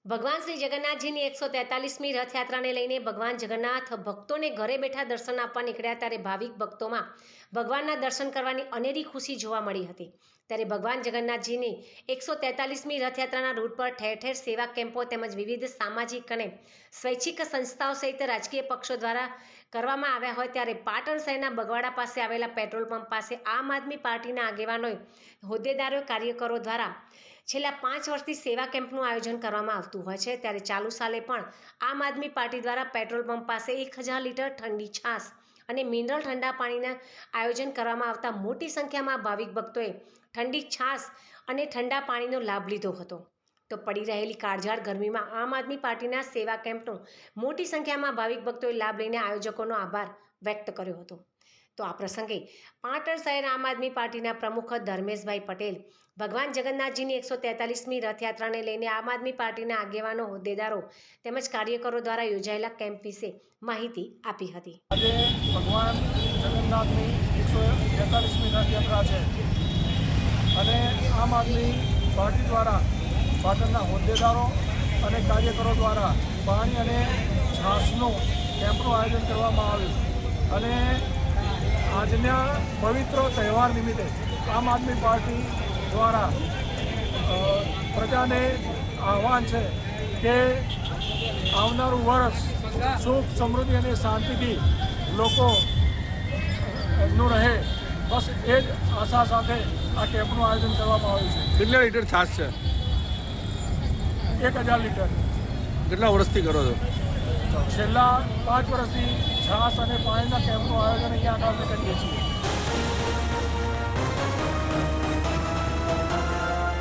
ભગવાન શ્રી જગન્નાથજીની 143મી રથયાત્રાને લઈને ભગવાન જગન્નાથ ભક્તોને ઘરે બેઠા દર્શન આપવા નીકળ્યા ત્યારે ભાવિક ભક્તોમાં ભગવાનના દર્શન કરવાની અનેરી ખુશી જોવા મળી હતી। ત્યારે ભગવાન જગન્નાથજીની 143મી રથયાત્રાના રૂટ પર ઠેર ઠેર સેવા કેમ્પો તેમજ વિવિધ સામાજિક અને સ્વૈચ્છિક સંસ્થાઓ સહિત રાજકીય પક્ષો દ્વારા કરવામાં આવ્યા હોય ત્યારે પાટણ શહેરના બગવાડા પાસે આવેલા પેટ્રોલ પંપ પાસે આમ આદમી પાર્ટીના આગેવાનોએ હોદ્દેદારો કાર્યકરો દ્વારા છેલ્લા 5 વર્ષથી સેવા કેમ્પનું આયોજન કરવામાં આવતું હોય છે। ત્યારે ચાલુ સાલે પણ આમ આદમી પાર્ટી દ્વારા પેટ્રોલ પંપ પાસે 1000 લીટર ઠંડી છાશ અને મિનરલ ઠંડા પાણીના આયોજન કરવામાં આવતા મોટી સંખ્યામાં ભાવિક ભક્તોએ ઠંડી છાશ અને ઠંડા પાણીનો લાભ લીધો હતો। તો પડી રહેલી કાળઝાળ ગરમીમાં આમ આદમી પાર્ટીના સેવા કેમ્પનો મોટી સંખ્યામાં ભાવિક ભક્તોએ લાભ લઈને આયોજકોનો આભાર વ્યક્ત કર્યો હતો। તો આ પ્રસંગે પાટણ શહેર આમ આદમી પાર્ટીના પ્રમુખ ધર્મેશભાઈ પટેલ ભગવાન જગન્નાથજીની 143મી રથયાત્રાને લઈને આમ આદમી પાર્ટીના આગેવાનો હોદ્દેદારો તેમજ કાર્યકરો દ્વારા યોજાયેલા કેમ્પ વિશે માહિતી આપી હતી। આજે ભગવાન જગન્નાથની 143મી રથયાત્રા છે અને આમ આદમી પાર્ટી દ્વારા પાટણના હોદ્દેદારો અને કાર્યકરો દ્વારા પાણી અને છાશનું કેમ્પનું આયોજન કરવામાં આવ્યું અને આજના પવિત્ર તહેવાર નિમિત્તે આમ આદમી પાર્ટી દ્વારા પ્રજાને આહવાન છે કે આવનારું વર્ષ સુખ સમૃદ્ધિ અને શાંતિથી લોકો નું રહે, બસ એ જ આશા સાથે આ કેમ્પનું આયોજન કરવામાં આવ્યું છે। કેટલા લીટર છાશ છે? 1000 લીટર। કેટલા વર્ષથી કરો છો? છેલ્લા 5 વર્ષથી છાશ અને પાણીના કેમ્પનું આયોજન અહીંયા આગળ કરીએ છીએ।